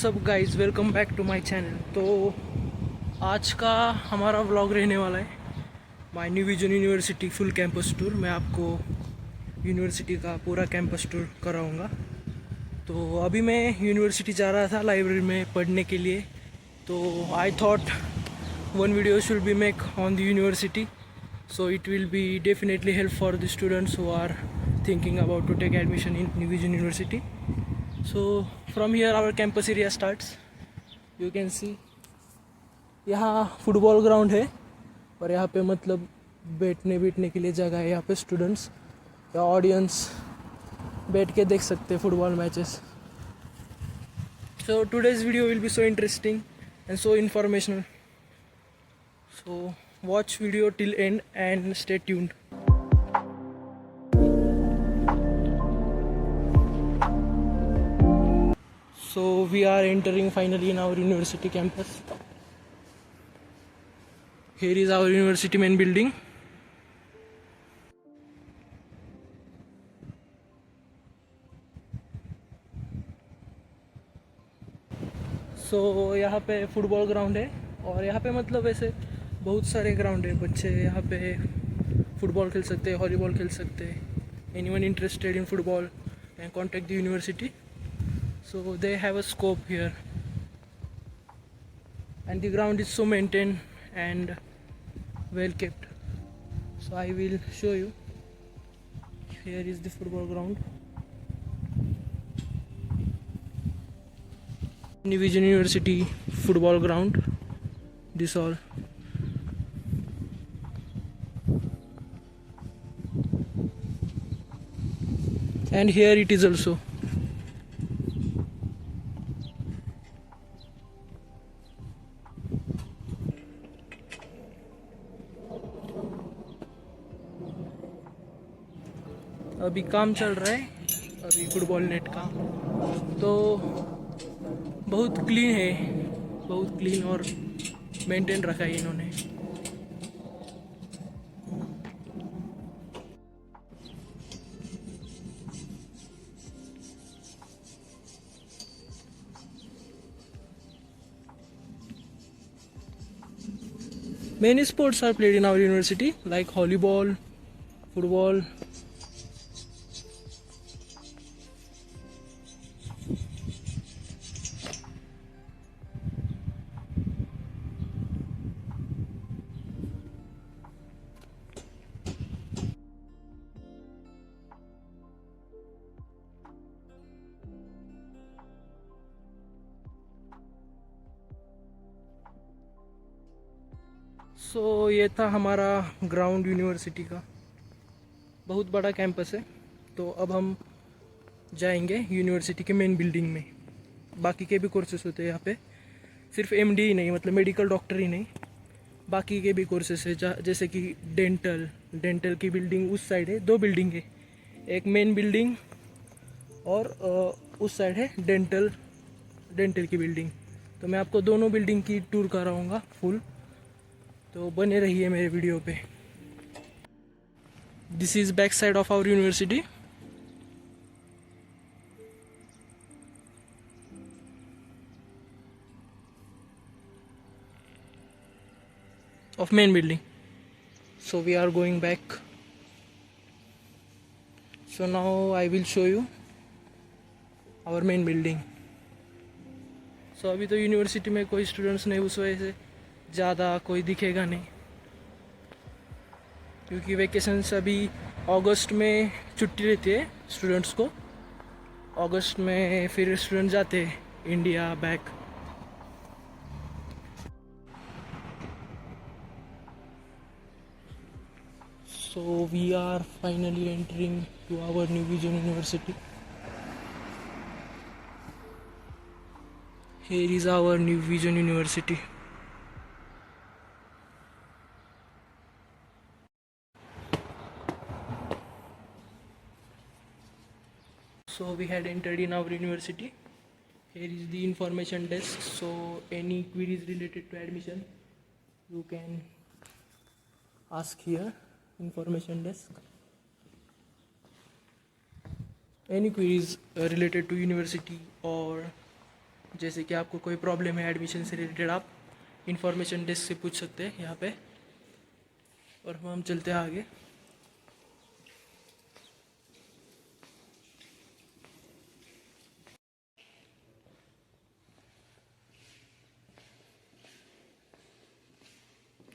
WhatsApp guys, welcome back to my channel. तो आज का हमारा व्लॉग रहने वाला है my New Vision University full campus tour. मैं आपको यूनिवर्सिटी का पूरा कैंपस टूर कराऊंगा। तो अभी मैं यूनिवर्सिटी जा रहा था लाइब्रेरी में पढ़ने के लिए। तो I thought one video should be make on the university, so it will be definitely help for the students who are thinking about to take admission in New Vision University. So from here our campus area starts. You can see यहाँ football ground है और यहाँ पे मतलब बैठने के लिए जगह है। यहाँ पे स्टूडेंट्स या ऑडियंस बैठ के देख सकते हैं football matches. So today's video will be so interesting and so informational. So watch video till end and stay tuned. So we are entering finally in our university campus. Here is our university main building. So यहाँ पे football ground है और यहाँ पे मतलब वैसे बहुत सारे ग्राउंड है। बच्चे यहाँ पे फुटबॉल खेल सकते हैं, वॉलीबॉल खेल सकते हैं। Anyone interested in football can contact the university. So they have a scope here and the ground is so maintained and well kept. So I will show you. Here is the football ground. New Vision University football ground. This all. And here it is also. अभी काम चल रहा है अभी football net का। तो बहुत clean है, बहुत क्लीन और मेंटेन रखा है इन्होंने। Many sports are played in our university like volleyball, football. सो ये था हमारा ग्राउंड यूनिवर्सिटी का। बहुत बड़ा कैंपस है। तो अब हम जाएंगे यूनिवर्सिटी के मेन बिल्डिंग में। बाकी के भी कोर्सेस होते हैं यहाँ पे, सिर्फ एमडी ही नहीं, मतलब मेडिकल डॉक्टर ही नहीं, बाकी के भी कोर्सेस है। जैसे कि डेंटल की बिल्डिंग उस साइड है। दो बिल्डिंग है, एक मेन बिल्डिंग और उस साइड है डेंटल की बिल्डिंग। तो मैं आपको दोनों बिल्डिंग की टूर कराऊंगा फुल। तो बने रहिए मेरे वीडियो पे। This is back side of our university. Of main building. So we are going back. So now I will show you our main building. So अभी तो यूनिवर्सिटी में कोई स्टूडेंट्स नहीं, उस वजह से ज़्यादा कोई दिखेगा नहीं, क्योंकि वेकेशंस अभी अगस्त में छुट्टी रहती है स्टूडेंट्स को। अगस्त में फिर स्टूडेंट जाते हैं India back. So we are finally entering to our New Vision University. Here is our New Vision University. So we had entered in our university. Here is the information desk. So any queries related to admission you can ask here. Information desk. Any queries related to university or जैसे कि आपको कोई problem है admission से related, आप information desk से पूछ सकते हैं यहाँ पे। और हम चलते हैं आगे।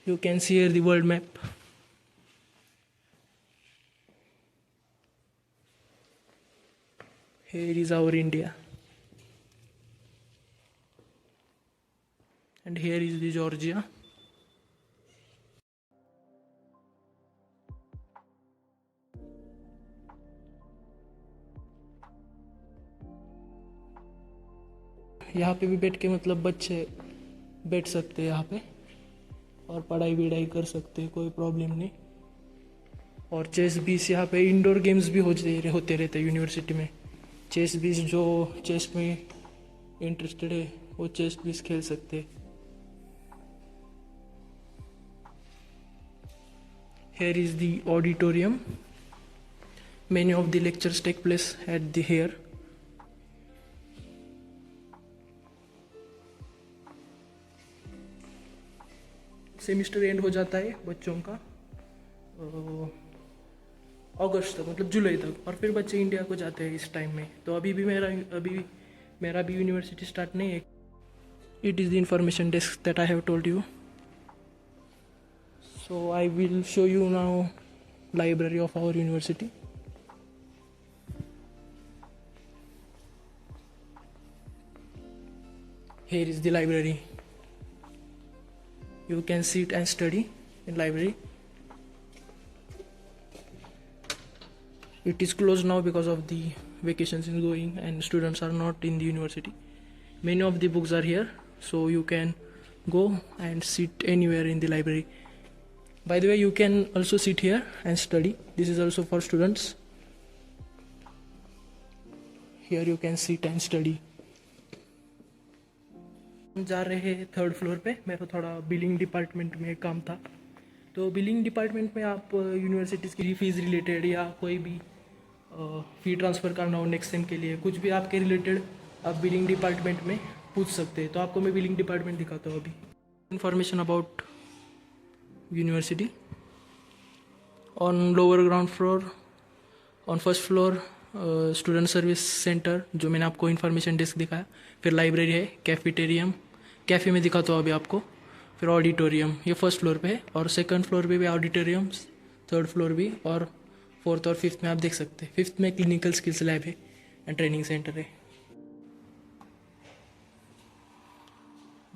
You can see here the world map. Here is our India. And here is the Georgia. यहाँ पे भी बैठ के मतलब बच्चे बैठ सकते हैं यहाँ पे और पढ़ाई विढ़ाई कर सकते हैं, कोई प्रॉब्लम नहीं। और चेस बीस यहाँ पे इंडोर गेम्स भी होते रहते हैं यूनिवर्सिटी में। चेस बीस जो चेस में इंटरेस्टेड है वो चेस बीस खेल सकते हैं। Here is the auditorium. Many of the lectures take place at the here. Semester and हो जाता है बच्चों का अगस्त तक, मतलब जुलाई तक, और फिर बच्चे इंडिया को जाते हैं इस टाइम में। तो अभी मेरा भी यूनिवर्सिटी स्टार्ट नहीं है। It is the information desk that I have told you. So I will show you now library of our university. Here is the library. You can sit and study in library. It is closed now because of the vacations is going and students are not in the university. Many of the books are here, so you can go and sit anywhere in the library. By the way, you can also sit here and study. This is also for students. Here you can sit and study. हम जा रहे हैं third floor पे। मेरा थोड़ा billing department में काम था। तो बिलिंग डिपार्टमेंट में आप यूनिवर्सिटीज़ की फीस रिलेटेड या कोई भी फ़ी ट्रांसफ़र करना हो नेक्स्ट सेम के लिए, कुछ भी आपके रिलेटेड आप बिलिंग डिपार्टमेंट में पूछ सकते हैं। तो आपको मैं बिलिंग डिपार्टमेंट दिखाता हूँ अभी। Information about university. On lower ground floor, on first floor student service centre, जो मैंने आपको इन्फॉर्मेशन डेस्क दिखाया। फिर लाइब्रेरी है, कैफेटेरियम, कैफ़े में दिखाता हूँ अभी आपको। फिर ऑडिटोरियम, ये फर्स्ट फ्लोर पे है, और सेकंड फ्लोर पे भी ऑडिटोरियम, थर्ड फ्लोर भी, और फोर्थ और फिफ्थ में आप देख सकते हैं। फिफ्थ में क्लिनिकल स्किल्स लैब है एंड ट्रेनिंग सेंटर है।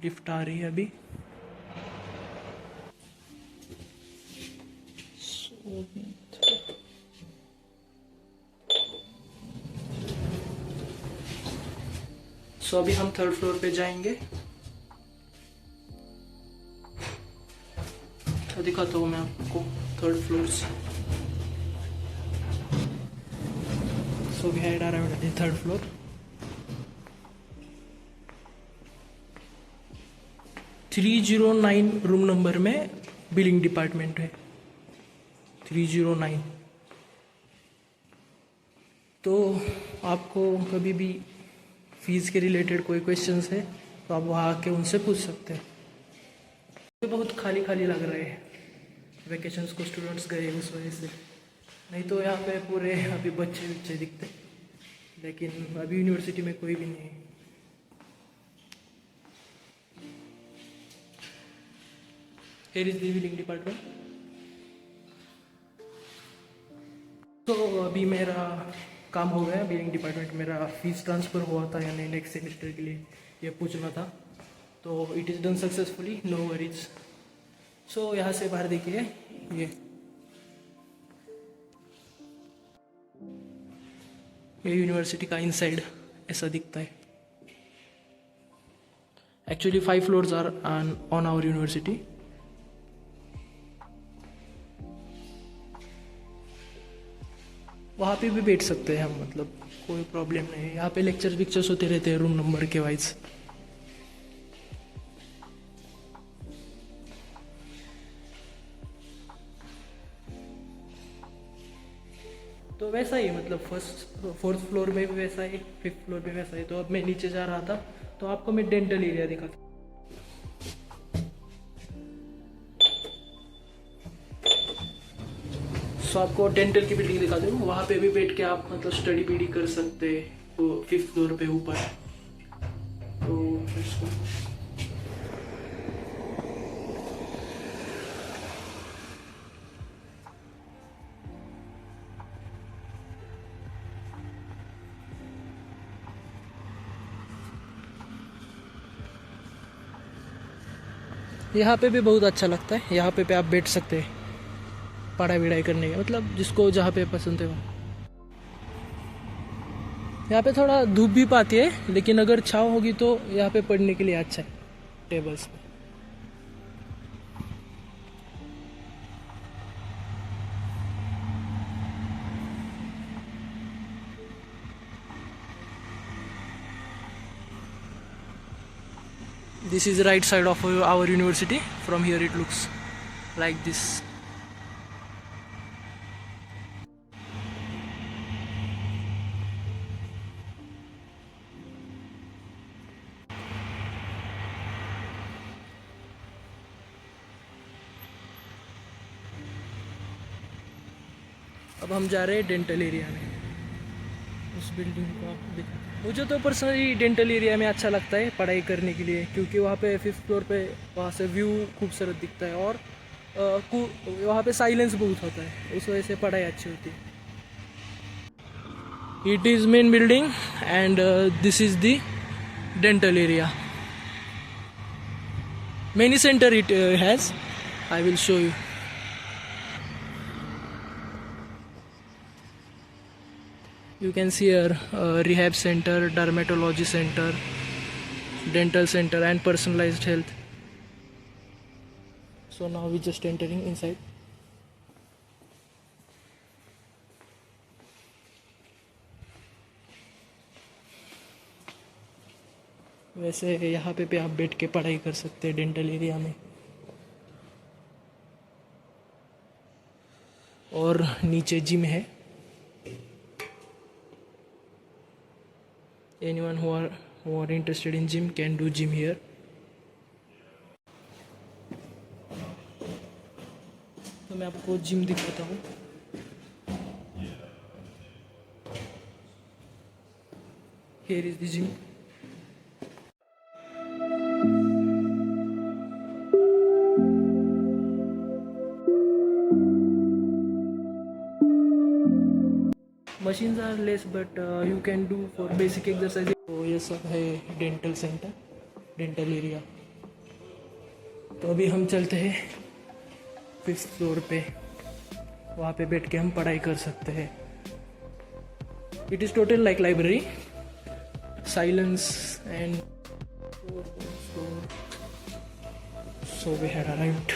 लिफ्ट आ रही है अभी। सो अभी हम थर्ड फ्लोर पे जाएंगे। तो दिखाता हूँ मैं आपको थर्ड फ्लोर से। So we had around the third floor. 309 room number में बिलिंग डिपार्टमेंट है। 309। तो आपको कभी भी फीस के रिलेटेड कोई क्वेश्चंस है तो आप वहाँ आके उनसे पूछ सकते हैं। तो बहुत खाली खाली लग रहे हैं, वेकेशंस को स्टूडेंट्स गए उस वजह से। नहीं तो यहाँ पे पूरे अभी बच्चे दिखते, लेकिन अभी यूनिवर्सिटी में कोई भी नहीं है। Here is the billing department. तो अभी मेरा काम हो गया बिलिंग डिपार्टमेंट। मेरा फीस ट्रांसफ़र हुआ था या नहीं नेक्स्ट सेमेस्टर के लिए, ये पूछना था। तो it is done successfully, no worries. So यहाँ से बाहर देखिए, ये यूनिवर्सिटी का इनसाइड ऐसा दिखता है। Actually 5 floors are on our university. वहाँ पे भी बैठ सकते हैं हम, मतलब कोई प्रॉब्लम नहीं है। यहाँ पे लेक्चर्स होते रहते हैं रूम नंबर के वाइज। तो वैसा ही, मतलब फोर्थ फ्लोर में भी वैसा ही, फिफ्थ फ्लोर में वैसा ही। तो अब मैं नीचे जा रहा था तो आपको मैं डेंटल एरिया दिखाता हूँ। सो आपको डेंटल की बिल्डिंग दिखा दूँ, वहाँ पे भी बैठ के आप मतलब स्टडी बीडी कर सकते हैं, वो 5th फ्लोर पे ऊपर। तो इसको यहाँ पे भी बहुत अच्छा लगता है, यहाँ पे आप बैठ सकते हैं पढ़ाई विढ़ाई करने का, मतलब जिसको जहाँ पे पसंद है वो। यहाँ पे थोड़ा धूप भी पाती है, लेकिन अगर छाँव होगी तो यहाँ पे पढ़ने के लिए अच्छा है टेबल्स पे। This is the right side of our university. From here it looks like this. अब हम जा रहे हैं डेंटल एरिया में, उस बिल्डिंग को आप देखो। मुझे तो पर्सनली डेंटल एरिया में अच्छा लगता है पढ़ाई करने के लिए, क्योंकि वहाँ पे 5th फ्लोर पे वहाँ से व्यू खूबसूरत दिखता है, और वहाँ पे साइलेंस बहुत होता है, उस वजह से पढ़ाई अच्छी होती है। It is main building and this is the dental area. Many center it has. I will show you. You can see here rehab center, dermatology center, dental center and personalized health. So now we just entering inside. वैसे यहाँ पे भी आप बैठ के पढ़ाई कर सकते हैं डेंटल एरिया में। और नीचे जिम है। Anyone who are interested in gym can do gym here. तो मैं आपको जिम दिखाता हूँ। Here is the gym. Machines are less but you can do for basic exercise. तो ये सब है डेंटल सेंटर, डेंटल एरिया। तो अभी हम चलते हैं 5th फ्लोर पे, वहाँ पे बैठ के हम पढ़ाई कर सकते हैं। It is total like library, silence and so we had arrived.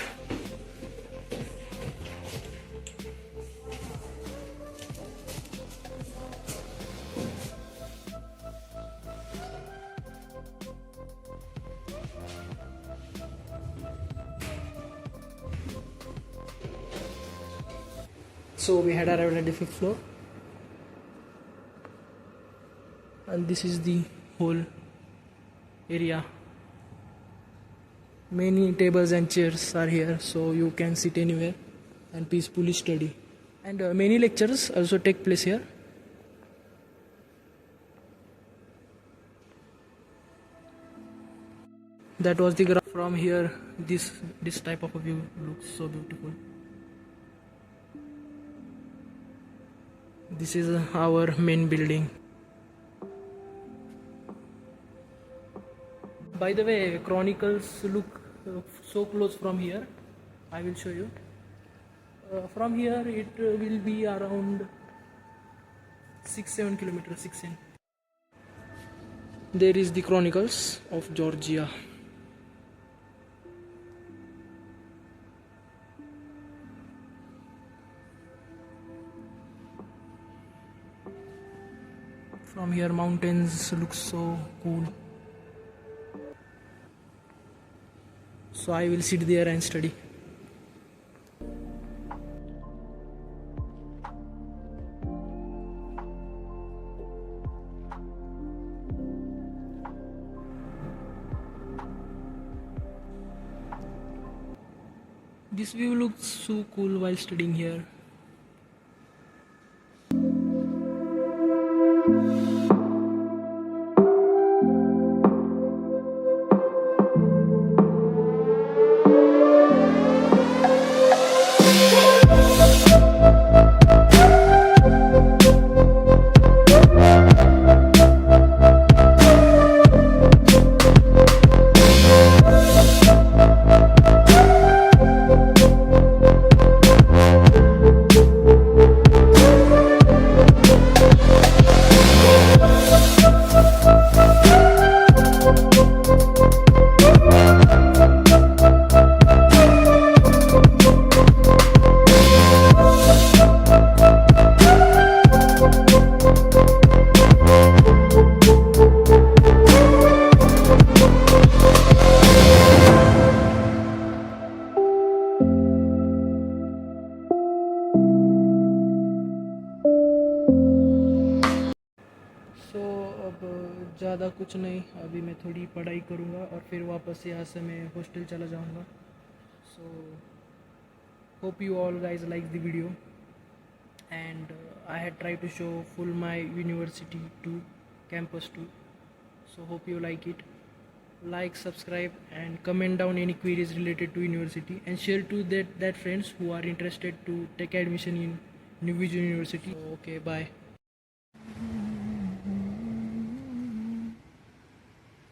So we had arrived at the 5th floor, and this is the whole area. Many tables and chairs are here, so you can sit anywhere and peacefully study. And many lectures also take place here. That was the graph. From here, this type of a view looks so beautiful. This is our main building. By the way, Chronicles look so close from here. I will show you. From here it will be around 6-7 kilometers. 6-7. There is the Chronicles of Georgia. From here mountains look so cool. So I will sit there and study. This view looks so cool while studying here. सो अब ज़्यादा कुछ नहीं, अभी मैं थोड़ी पढ़ाई करूँगा और फिर वापस यहाँ से मैं हॉस्टल चला जाऊँगा. So hope you all guys like the video, and I had tried to show full my university tour, campus tour. So hope you like it. Like, subscribe, and comment down any queries related to university, and share to that friends who are interested to take admission in New Vision University. Okay, bye.